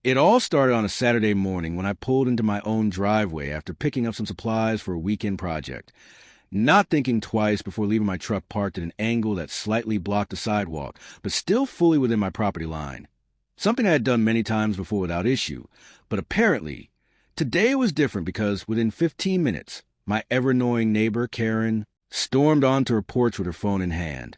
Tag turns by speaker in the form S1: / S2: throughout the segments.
S1: It all started on a Saturday morning when I pulled into my own driveway after picking up some supplies for a weekend project, not thinking twice before leaving my truck parked at an angle that slightly blocked the sidewalk, but still fully within my property line. Something I had done many times before without issue, but apparently, today was different because within 15 minutes, my ever-annoying neighbor, Karen, stormed onto her porch with her phone in hand,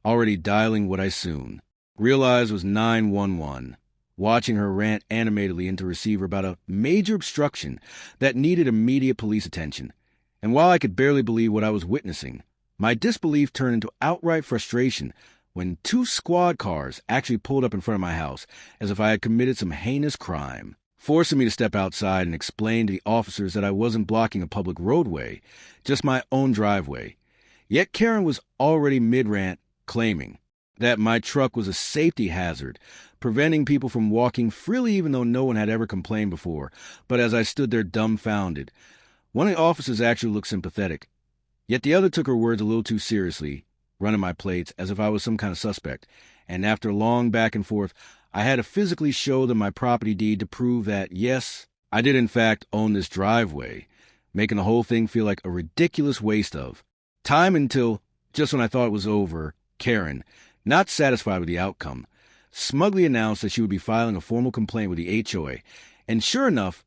S1: already dialing what I soon realized was 911. Watching her rant animatedly into receiver about a major obstruction that needed immediate police attention. And while I could barely believe what I was witnessing, my disbelief turned into outright frustration when 2 squad cars actually pulled up in front of my house as if I had committed some heinous crime, forcing me to step outside and explain to the officers that I wasn't blocking a public roadway, just my own driveway. Yet Karen was already mid-rant, claiming that my truck was a safety hazard, preventing people from walking freely even though no one had ever complained before. But as I stood there dumbfounded, one of the officers actually looked sympathetic. Yet the other took her words a little too seriously, running my plates as if I was some kind of suspect. And after a long back and forth, I had to physically show them my property deed to prove that, yes, I did in fact own this driveway, making the whole thing feel like a ridiculous waste of time until, just when I thought it was over, Karen, not satisfied with the outcome, smugly announced that she would be filing a formal complaint with the HOA, and sure enough,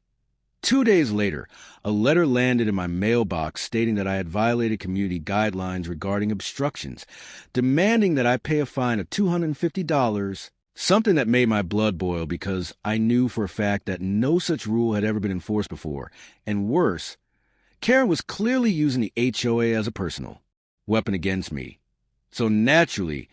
S1: 2 days later, a letter landed in my mailbox stating that I had violated community guidelines regarding obstructions, demanding that I pay a fine of $250, something that made my blood boil because I knew for a fact that no such rule had ever been enforced before, and worse, Karen was clearly using the HOA as a personal weapon against me. So naturally,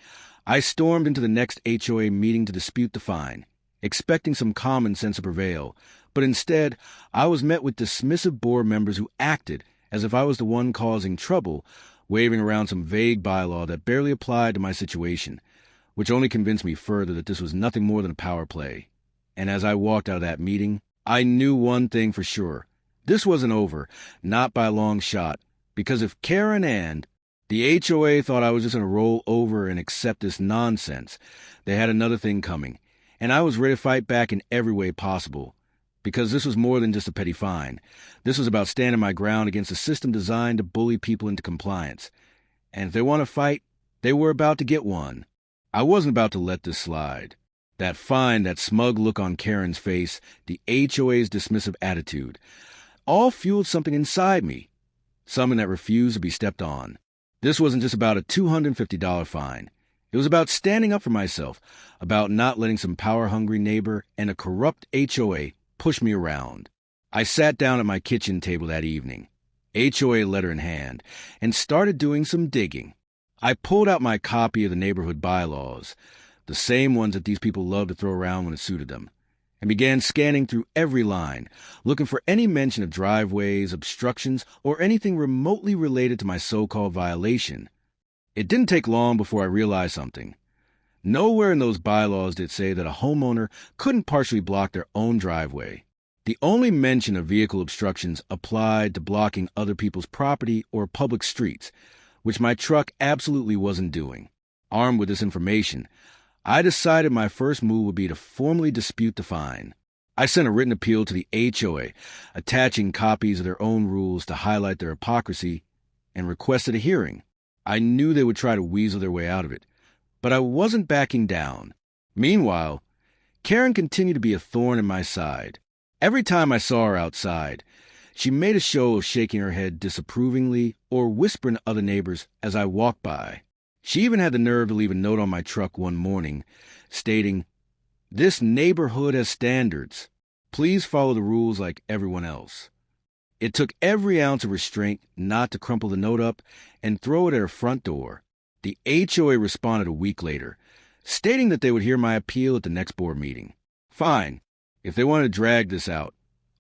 S1: I stormed into the next HOA meeting to dispute the fine, expecting some common sense to prevail, but instead, I was met with dismissive board members who acted as if I was the one causing trouble, waving around some vague bylaw that barely applied to my situation, which only convinced me further that this was nothing more than a power play. And as I walked out of that meeting, I knew one thing for sure. This wasn't over, not by a long shot, because if Karen and the HOA thought I was just going to roll over and accept this nonsense, they had another thing coming, and I was ready to fight back in every way possible, because this was more than just a petty fine. This was about standing my ground against a system designed to bully people into compliance. And if they want to fight, they were about to get one. I wasn't about to let this slide. That fine, that smug look on Karen's face, the HOA's dismissive attitude, all fueled something inside me, something that refused to be stepped on. This wasn't just about a $250 fine. It was about standing up for myself, about not letting some power-hungry neighbor and a corrupt HOA push me around. I sat down at my kitchen table that evening, HOA letter in hand, and started doing some digging. I pulled out my copy of the neighborhood bylaws, the same ones that these people loved to throw around when it suited them, and began scanning through every line, looking for any mention of driveways, obstructions, or anything remotely related to my so-called violation. It didn't take long before I realized something. Nowhere in those bylaws did it say that a homeowner couldn't partially block their own driveway. The only mention of vehicle obstructions applied to blocking other people's property or public streets, which my truck absolutely wasn't doing. Armed with this information, I decided my first move would be to formally dispute the fine. I sent a written appeal to the HOA, attaching copies of their own rules to highlight their hypocrisy, and requested a hearing. I knew they would try to weasel their way out of it, but I wasn't backing down. Meanwhile, Karen continued to be a thorn in my side. Every time I saw her outside, she made a show of shaking her head disapprovingly or whispering to other neighbors as I walked by. She even had the nerve to leave a note on my truck one morning, stating, "This neighborhood has standards. Please follow the rules like everyone else." It took every ounce of restraint not to crumple the note up and throw it at her front door. The HOA responded a week later, stating that they would hear my appeal at the next board meeting. Fine. If they wanted to drag this out,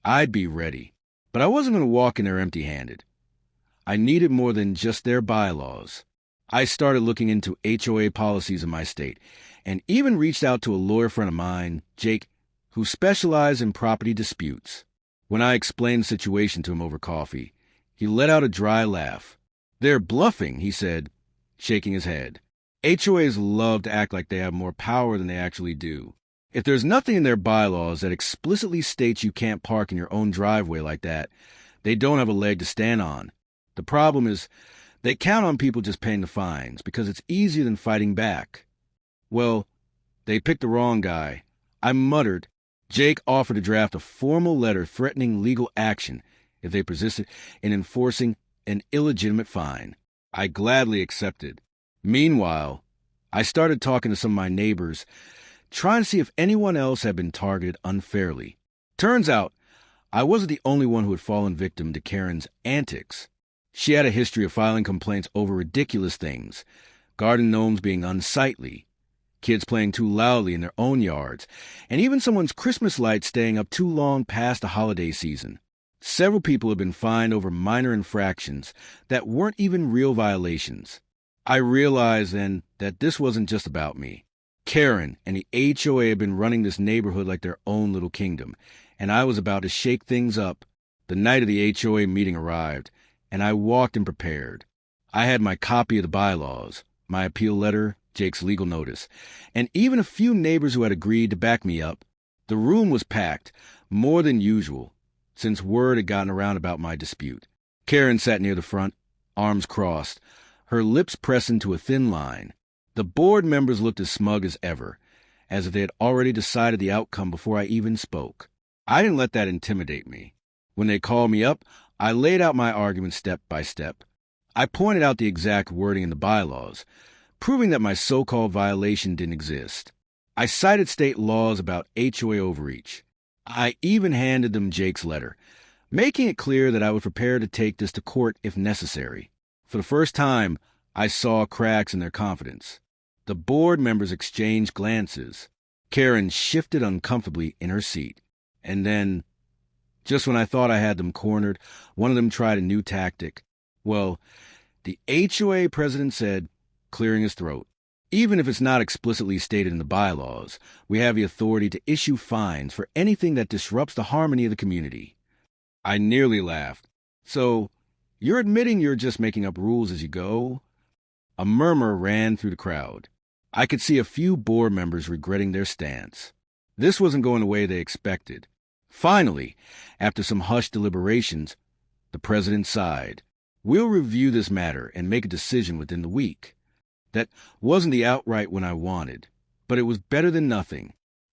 S1: I'd be ready. But I wasn't going to walk in there empty-handed. I needed more than just their bylaws. I started looking into HOA policies in my state, and even reached out to a lawyer friend of mine, Jake, who specialized in property disputes. When I explained the situation to him over coffee, he let out a dry laugh. "They're bluffing," he said, shaking his head. HOAs love to act like they have more power than they actually do. If there's nothing in their bylaws that explicitly states you can't park in your own driveway like that, they don't have a leg to stand on. The problem is, they count on people just paying the fines because it's easier than fighting back. Well, they picked the wrong guy. I muttered. Jake offered to draft a formal letter threatening legal action if they persisted in enforcing an illegitimate fine. I gladly accepted. Meanwhile, I started talking to some of my neighbors, trying to see if anyone else had been targeted unfairly. Turns out, I wasn't the only one who had fallen victim to Karen's antics. She had a history of filing complaints over ridiculous things, garden gnomes being unsightly, kids playing too loudly in their own yards, and even someone's Christmas lights staying up too long past the holiday season. Several people had been fined over minor infractions that weren't even real violations. I realized then that this wasn't just about me. Karen and the HOA had been running this neighborhood like their own little kingdom, and I was about to shake things up. The night of the HOA meeting arrived, and I walked in prepared. I had my copy of the bylaws, my appeal letter, Jake's legal notice, and even a few neighbors who had agreed to back me up. The room was packed, more than usual, since word had gotten around about my dispute. Karen sat near the front, arms crossed, her lips pressed into a thin line. The board members looked as smug as ever, as if they had already decided the outcome before I even spoke. I didn't let that intimidate me. When they called me up, I laid out my argument step by step. I pointed out the exact wording in the bylaws, proving that my so-called violation didn't exist. I cited state laws about HOA overreach. I even handed them Jake's letter, making it clear that I was prepared to take this to court if necessary. For the first time, I saw cracks in their confidence. The board members exchanged glances. Karen shifted uncomfortably in her seat. And then, just when I thought I had them cornered, one of them tried a new tactic. Well, the HOA president said, clearing his throat, even if it's not explicitly stated in the bylaws, we have the authority to issue fines for anything that disrupts the harmony of the community. I nearly laughed. So, you're admitting you're just making up rules as you go? A murmur ran through the crowd. I could see a few board members regretting their stance. This wasn't going the way they expected. Finally, after some hushed deliberations, the president sighed. We'll review this matter and make a decision within the week. That wasn't the outright one I wanted, but it was better than nothing.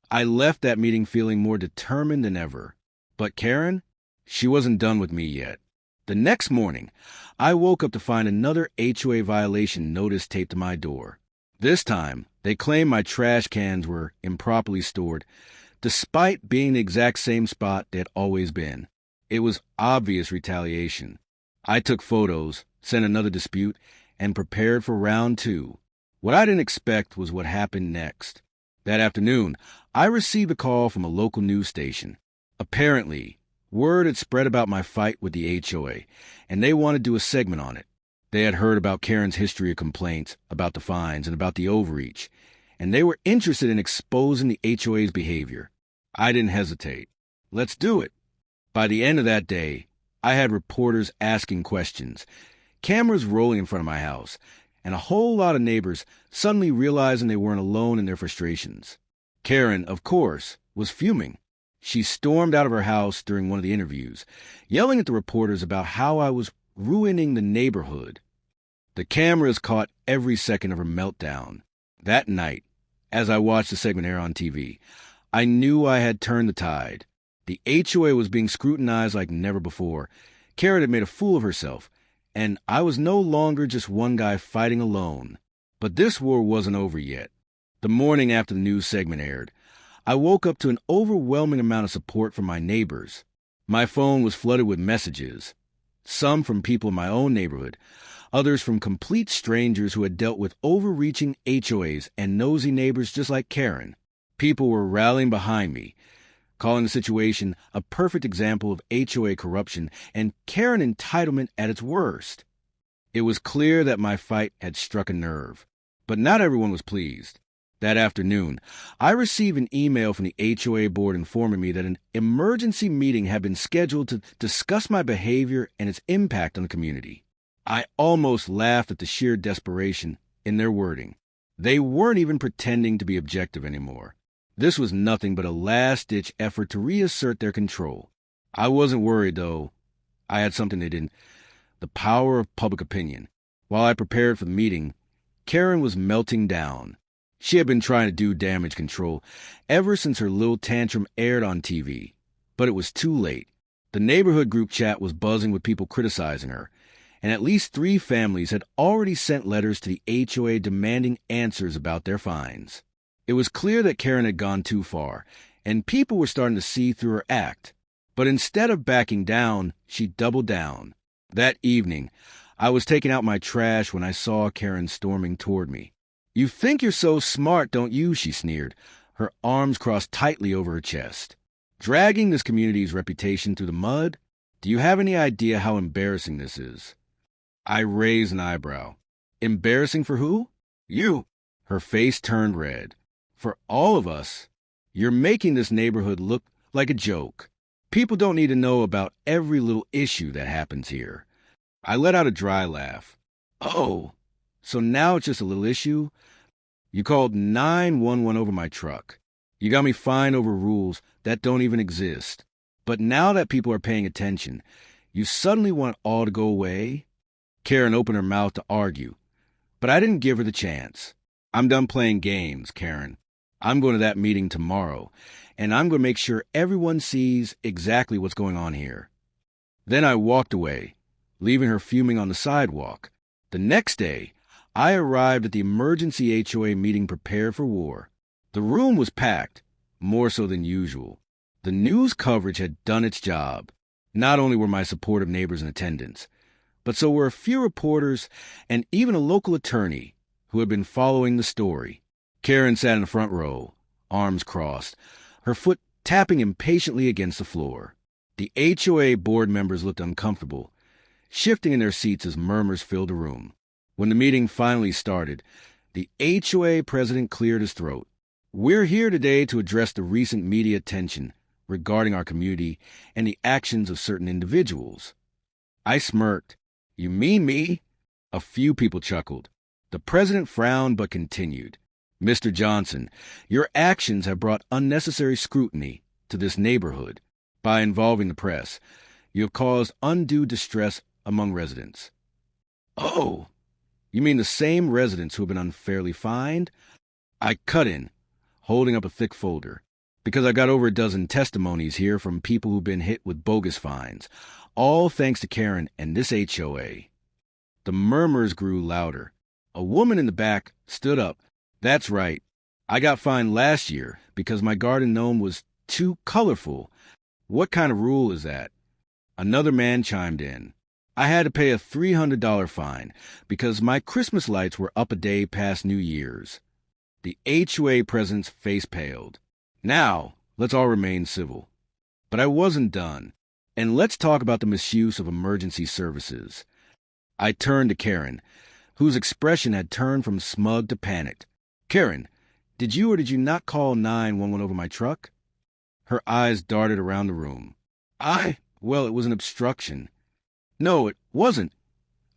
S1: I left that meeting feeling more determined than ever. But Karen, she wasn't done with me yet. The next morning, I woke up to find another HOA violation notice taped to my door. This time, they claimed my trash cans were improperly stored, despite being the exact same spot they had always been. It was obvious retaliation. I took photos, sent another dispute, and prepared for round 2. What I didn't expect was what happened next. That afternoon, I received a call from a local news station. Apparently, word had spread about my fight with the HOA, and they wanted to do a segment on it. They had heard about Karen's history of complaints, about the fines, and about the overreach, and they were interested in exposing the HOA's behavior. I didn't hesitate. Let's do it. By the end of that day, I had reporters asking questions, cameras rolling in front of my house, and a whole lot of neighbors suddenly realizing they weren't alone in their frustrations. Karen, of course, was fuming. She stormed out of her house during one of the interviews, yelling at the reporters about how I was ruining the neighborhood. The cameras caught every second of her meltdown. That night, as I watched the segment air on TV, I knew I had turned the tide. The HOA was being scrutinized like never before. Karen had made a fool of herself, and I was no longer just one guy fighting alone. But this war wasn't over yet. The morning after the news segment aired, I woke up to an overwhelming amount of support from my neighbors. My phone was flooded with messages, some from people in my own neighborhood, others from complete strangers who had dealt with overreaching HOAs and nosy neighbors just like Karen. People were rallying behind me, calling the situation a perfect example of HOA corruption and Karen entitlement at its worst. It was clear that my fight had struck a nerve, but not everyone was pleased. That afternoon, I received an email from the HOA board informing me that an emergency meeting had been scheduled to discuss my behavior and its impact on the community. I almost laughed at the sheer desperation in their wording. They weren't even pretending to be objective anymore. This was nothing but a last-ditch effort to reassert their control. I wasn't worried, though. I had something they didn't. The power of public opinion. While I prepared for the meeting, Karen was melting down. She had been trying to do damage control ever since her little tantrum aired on TV. But it was too late. The neighborhood group chat was buzzing with people criticizing her, and at least 3 families had already sent letters to the HOA demanding answers about their fines. It was clear that Karen had gone too far, and people were starting to see through her act. But instead of backing down, she doubled down. That evening, I was taking out my trash when I saw Karen storming toward me. "You think you're so smart, don't you?" she sneered, her arms crossed tightly over her chest. "Dragging this community's reputation through the mud? Do you have any idea how embarrassing this is?" I raised an eyebrow. "Embarrassing for who?" "You." Her face turned red. "For all of us. You're making this neighborhood look like a joke. People don't need to know about every little issue that happens here." I let out a dry laugh. "Oh, so now it's just a little issue? You called 911 over my truck. You got me fined over rules that don't even exist. But now that people are paying attention, you suddenly want it all to go away?" Karen opened her mouth to argue, but I didn't give her the chance. "I'm done playing games, Karen. I'm going to that meeting tomorrow, and I'm going to make sure everyone sees exactly what's going on here." Then I walked away, leaving her fuming on the sidewalk. The next day, I arrived at the emergency HOA meeting prepared for war. The room was packed, more so than usual. The news coverage had done its job. Not only were my supportive neighbors in attendance, but so were a few reporters and even a local attorney who had been following the story. Karen sat in the front row, arms crossed, her foot tapping impatiently against the floor. The HOA board members looked uncomfortable, shifting in their seats as murmurs filled the room. When the meeting finally started, the HOA president cleared his throat. "We're here today to address the recent media attention regarding our community and the actions of certain individuals." I smirked. "You mean me?" A few people chuckled. The president frowned but continued. "Mr. Johnson, your actions have brought unnecessary scrutiny to this neighborhood. By involving the press, you have caused undue distress among residents." "Oh, you mean the same residents who have been unfairly fined?" I cut in, holding up a thick folder, because I got over a dozen testimonies here from people who've been hit with bogus fines, all thanks to Karen and this HOA. The murmurs grew louder. A woman in the back stood up. "That's right. I got fined last year because my garden gnome was too colorful. What kind of rule is that?" Another man chimed in. "I had to pay a $300 fine because my Christmas lights were up a day past New Year's." The HOA president's face paled. "Now, let's all remain civil." But I wasn't done. "And let's talk about the misuse of emergency services." I turned to Karen, whose expression had turned from smug to panicked. "Karen, did you or did you not call 911 over my truck?" Her eyes darted around the room. Well, it was an obstruction." "No, it wasn't,"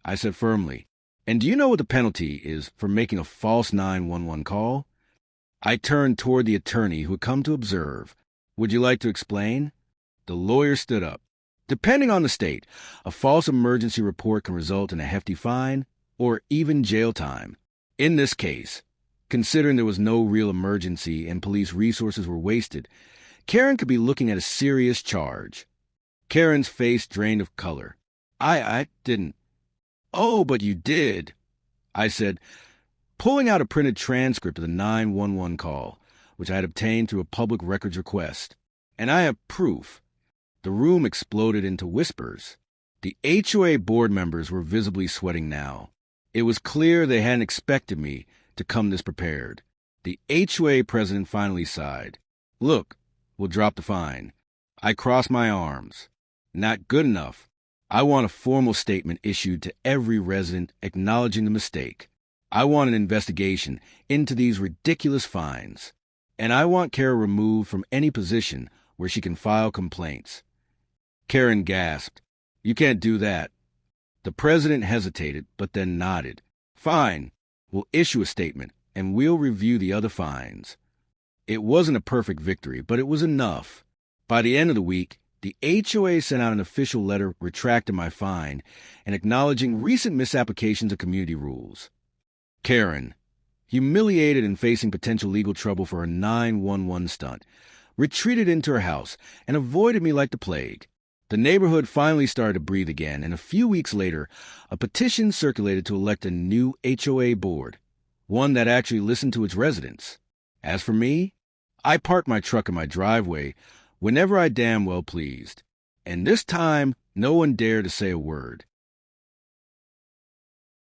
S1: I said firmly. "And do you know what the penalty is for making a false 911 call?" I turned toward the attorney who had come to observe. "Would you like to explain?" The lawyer stood up. "Depending on the state, a false emergency report can result in a hefty fine or even jail time. In this case, considering there was no real emergency and police resources were wasted, Karen could be looking at a serious charge." Karen's face drained of color. I didn't." "Oh, but you did," I said, pulling out a printed transcript of the 911 call, which I had obtained through a public records request. "And I have proof." The room exploded into whispers. The HOA board members were visibly sweating now. It was clear they hadn't expected me to come this prepared. The HOA president finally sighed. "Look, we'll drop the fine." I crossed my arms. "Not good enough. I want a formal statement issued to every resident acknowledging the mistake. I want an investigation into these ridiculous fines. And I want Kara removed from any position where she can file complaints." Karen gasped. "You can't do that." The president hesitated, but then nodded. "Fine. We'll issue a statement, and we'll review the other fines." It wasn't a perfect victory, but it was enough. By the end of the week, the HOA sent out an official letter retracting my fine and acknowledging recent misapplications of community rules. Karen, humiliated and facing potential legal trouble for her 911 stunt, retreated into her house and avoided me like the plague. The neighborhood finally started to breathe again, and a few weeks later, a petition circulated to elect a new HOA board, one that actually listened to its residents. As for me, I parked my truck in my driveway whenever I damn well pleased, and this time no one dared to say a word.